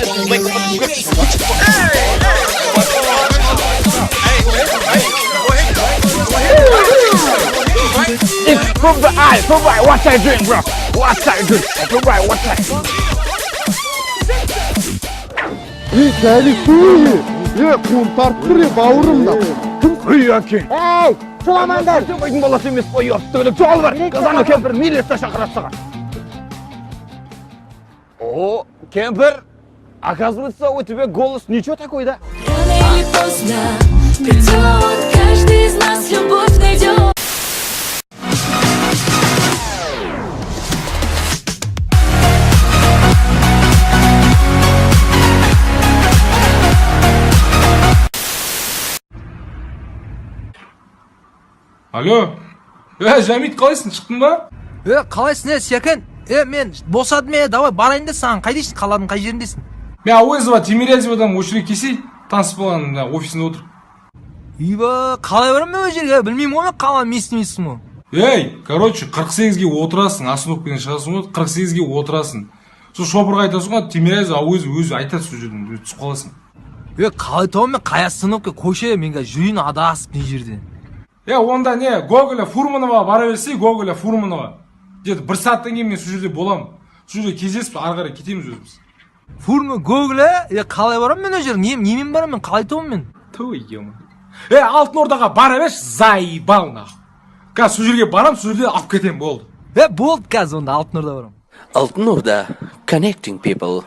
It's from the eye, from right, what I doing, bro? What I doing? From right, what I doing? Kum tarttır ya bavurumda. Yakin. Hey, Sulamanдар. Sen balası emes koyuyor. Böyle çoğal var. Kazanı kemper millete şakırasa. О, кемпер, оказывается, у тебя голос ничего такой, да? Рано или поздно придет, каждый из нас любовь найдет. Алло. Жамит, қалайсың? Шықтың ба? Қалайсың, Секен? Мен босадым, давай барайын да саған. Қайдайсың? Қаланың қай жеріндесің? Мен Ауезова, Тимирязевадан очередь кесей, таныс болған офисінде отыр. Иба, қалай барам мен о жерге? Білмеймін ғой, мен қалам естімейсің ғой. Ей, короче, 48-ге отырасың, остановкадан шығасың ғой, 48-ге отырасың. Сол шопырға айтасың ғой, Тимирязев Ауезов өзі айтады сол жерден, түсіп қаласың. Қалай тауым мен қай остановка көше, менге жүрейін адасып не жерден. Онда не, Гоголя Фурманова бара берсе, Гоголя Фурманова. Где-то 1 сағаттан кейін мен сол жерде боламын. Сол жерде кездесіп, ары қарай кетеміз өзіміз. Фурма, Гоголя? Қалай барам мен о жерге? Немен барам мен? Қалай тауым мен? Ту, ема. Алтын Ордаға бара берші, заебал нахуй. Қазір сол жерге барам, сол жерде алып кетем, болды. Болды қазір онда Алтын Орда барам. Алтын Орда, connecting people.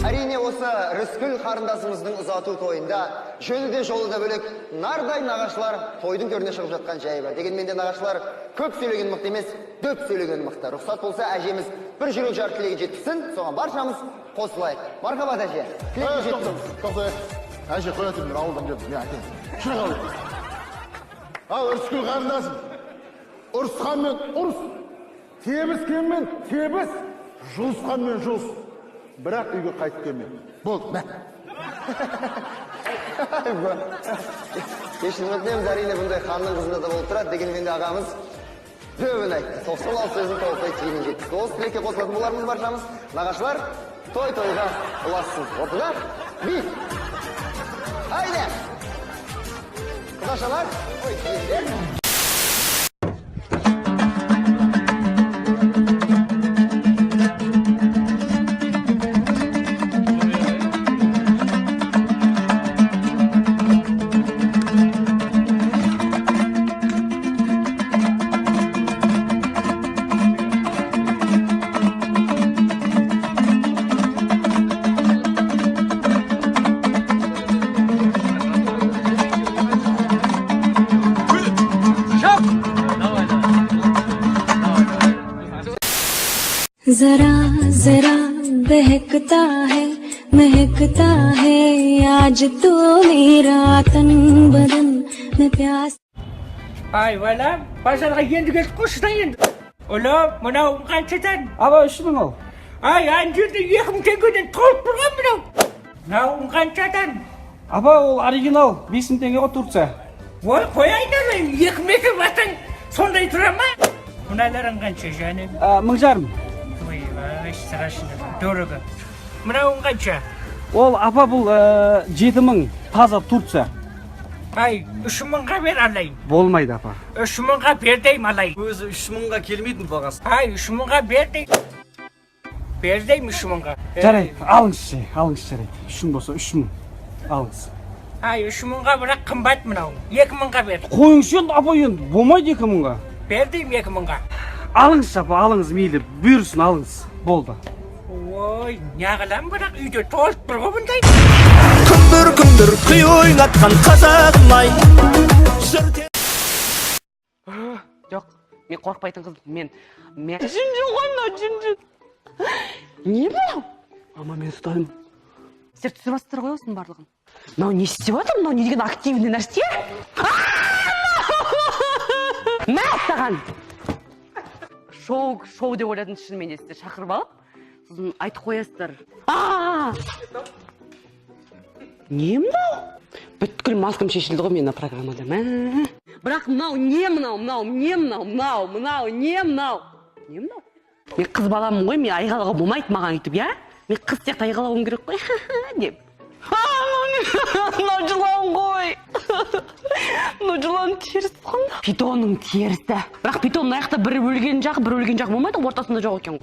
Әрине осы Рыскүл қарындасымыздың ұзату тойында жөні де жолы да бөлек нардай нағашылар тойдың көріне шығып жатқан жайы бар. Дегенмен де нағашылар көп сөйлеген мықты емес, дөп сөйлеген мықты. Рұқсат болса әжеміз бір жүрек жар тілегі жеткізсін, соған баршамыз қосылайық. Мархабат әже. Тілегі жеткізсін. Тоқтайық. Әже қоятын бір ауылдан келдім. Мен әкем. Шырақ алып. Ал Рыскүл қарындасым. Ұрысқанмен ұрыс. Тебіскенмен тебіс. Жұлысқанмен жұлыс. Бірақ үйге қайтып келме. Болды, мә. Кешірім өтінеміз, әрине бұндай ханның қызында да болып тұрады. Дегенмен де ағамыз дөбін айтты. 96 сөзін толықтай түйінен жетті. Осы тілекке қосылатын болармыз баршамыз. Нағашылар той-тойға ұлассın. Ортада би. Haydi. Құдашалар, ой, түйіндер. जरा जरा बहकता है महकता है आज तो मेरा तन बदन में प्यास Ай, вайла, базарға енді келіп қойшы енді. Ола, мынау қаншадан? Аба 3000 ал. Ай, ана жерде 2000 теңгеден толып тұрған мынау. Мынау қаншадан? Аба ол оригинал 5000 теңге ғой Турция. Ой, қояйын ана 2 метр батан сондай тұра ма? Мыналарың қанша және? 1500. Ой, страшно, дорого. Мынау қанша? Ол апа бұл 7000 таза Турция. Ай, 3000-ға бер алайын. Болмайды апа. 3000-ға бер дейм алайын. Өзі 3000-ға келмейді бағасы. Ай, 3000-ға бер дейм. Бер дейм 3000-ға. Жарайды, алыңыз жарайды. 3000 болса 3000. Алыңыз. Ай, 3000-ға бірақ қымбат мынау. 2000-ға бер. Қойыңыз енді апа енді болмайды 2000-ға. Бер дейм 2000-ға. Алыңыз апа, алыңыз мейлі. Бұйырсын алыңыз. Болды. Ой, неғылам бірақ үйде толып тұр ғой бұндай. Күндір күй ойнатқан қазағым-ай. Жоқ, мен қорқпайтын қыз, мен жүн ғой мынау, жүн. Не мынау? Мама, мен ұстаймын. Сіздер түсірбастыр ғой осының барлығын. Мынау не істеп отыр? Мынау не деген активный нәрсе? Мә саған! Шоу деп ойладың шынымен де сіздер шақырып алып, сосын айтып қоясыздар. Не мынау? Бүткіл маскам шешілді ғой мені программада. Бірақ мынау не мынау? Не мынау? Мен қыз баламын ғой, мен айғалауға болмайды маған өйтіп, иә? Мен қыз сияқты айғалауым керек қой, деп. Мынау жылан ғой. Мынау жылан теріс қандай? Питонның терісі. Бірақ питонның аяқта бір өлген жақ болмайды, ортасында жоқ екен.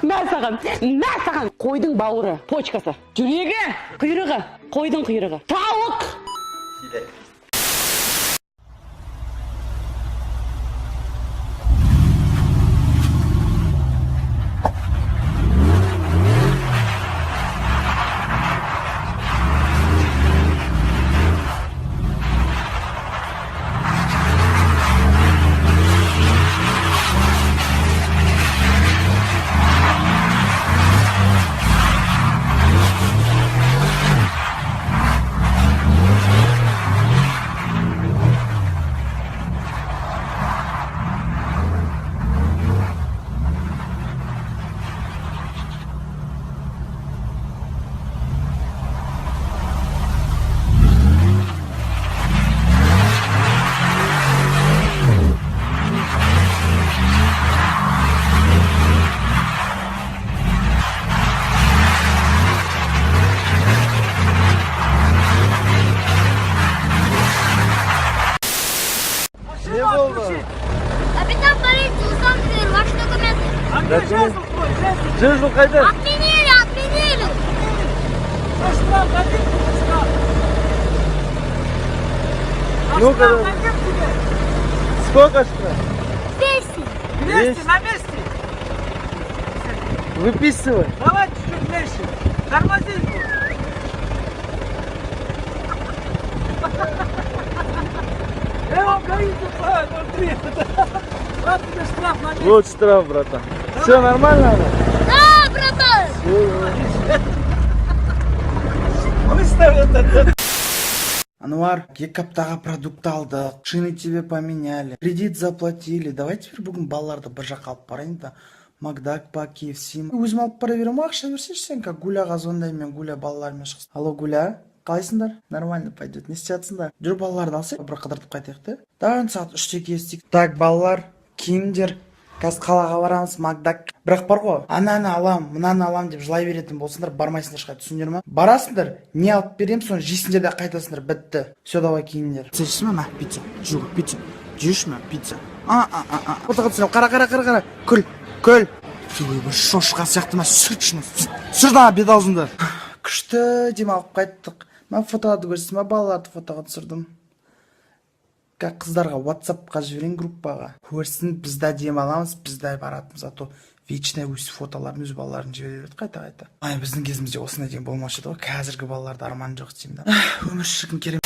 Мә саған, қойдың бауыры, почкасы, жүрегі, құйрығы, қойдың құйрығы, тауық. Капитан полиции, Усамсыр, ваши документы. Жезл қайда? Отменили. Ну-ка, сколько штраф? 200 на месте. Выписывай. Давай чуть-чуть ближе. Тормози. Он горит, внутри. Вот тебе штраф на месте. Вот штраф, братан. Все нормально? Да, братан. Выставь это. Ануар, 2 аптаға продукт алдық, шины тебе поменяли, кредит заплатили. Давай теперь бүгін балаларды бір жаққа алып барайын да. Макдак па, KFC. Өзім алып бара беремін, ақша берсейші сен, как Гуляға звондаймын, Гуля балалармен шықсын. Алло, Гуля, қалайсыңдар? Нормально пойдет, не істеятсыңдар? Жүр балаларды алсай, бір қыдыртып қайтайық та. Давай сағат 3-те келістік. Так, балалар, киімдер, қазір қалаға барамыз, Макдак. Бірақ бар ғой, ананы алам, мынаны алам деп жылай беретін болсыңдар, бармайсыңдар шықай, түсіндер ма? Барасыңдар, не алып берем, соны жейсіңдер де қайтасыңдар, бітті. Все, давай киіңдер. Сәшісі ме, пицца? Жүр, пицца. Жүйші ме, пицца? Отағыт сен, қара, күл. Ой, бір шошқа сияқты ма, сүр да бет аузыңды. Күшті демалып қайттық. Мен фотоға көрсетім, балаларды фотоға түсірдім. Қыздарға WhatsApp-қа жіберейін группаға. Көрсін, бізді демаламыз, бізді баратымыз. А то вечный өз фотоларын, өз балаларын жібереді қайта. Ай, біздің кезімізде осындай деген болмаушы еді ғой. Қазіргі балаларды арман жоқ деймін да. Өмір шіркін керек.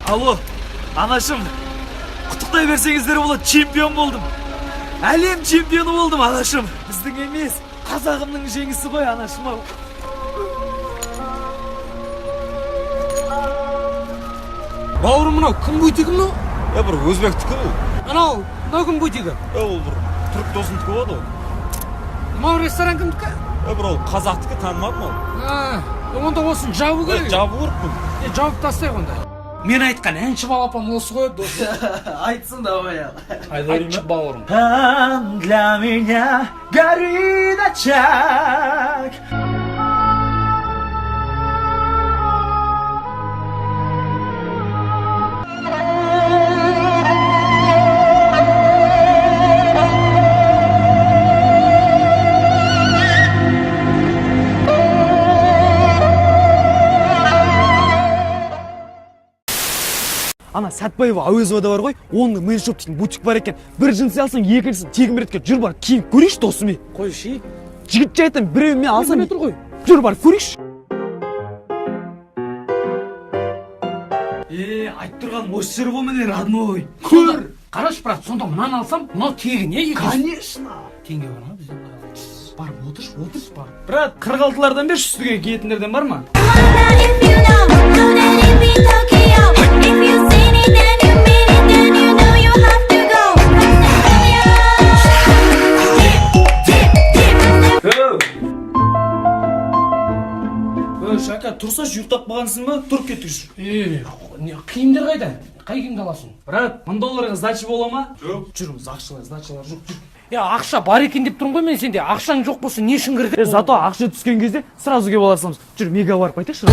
Алло, анашым, құттықтай берсеңіздер болады, чемпион болдым. Әлем чемпионы болдым, анашым. Біздің емес, қазағымның жеңісі ғой, анашым ау. Бауырым, мынау кім бутигі мынау? Бір өзбектікі бұл. Мынау кім бутигі? Ол бір түрік досындікі болады ол. Мынау ресторан кімдікі? Бір ол қазақтікі, танымадым ол. Онда осын жабу керек. Жабу керек бұл. Жауып тастайық онда. Мен айтқан әнші балапан осы ғой, досы. Айтсын давай ал. Айтшы бауырым. Там для меня горит очаг. Ана Сәтбаева Әуезовада бар ғой, оның мейншоп дейтін бутик бар екен. Бір жынсы алсаң, екіншісін тегін береді. Жүр бар, кейін көрейші досым. Қойшы. Жігітше айтам, біреуін мен алсам. Жүр бар, көрейші. Айтып тұрған осы жер ғой менен, родной. Көр. Қараш, брат, сонда мынаны алсам, мынау тегін, не? Конечно. Теңге бар ма бізден? Бар, отырш бар. Брат, 46-лардан берші, үстіге киетіндерден бар ма? Шака, тұрса ұйықтап қалғансың ба? Тұрып кетіңіз. Киімдер қайда? Қай киімді аласың? Брат, $1000 сдача бола ма? Жоқ. Жүрміз, ақшалар, сдачалар жоқ. Ақша бар екен деп тұрмын ғой мен сенде. Ақшаң жоқ болса не үшін кірді? Зато ақша түскен кезде сразу келіп аларсыз. Жүр, мега барып қайтайықшы.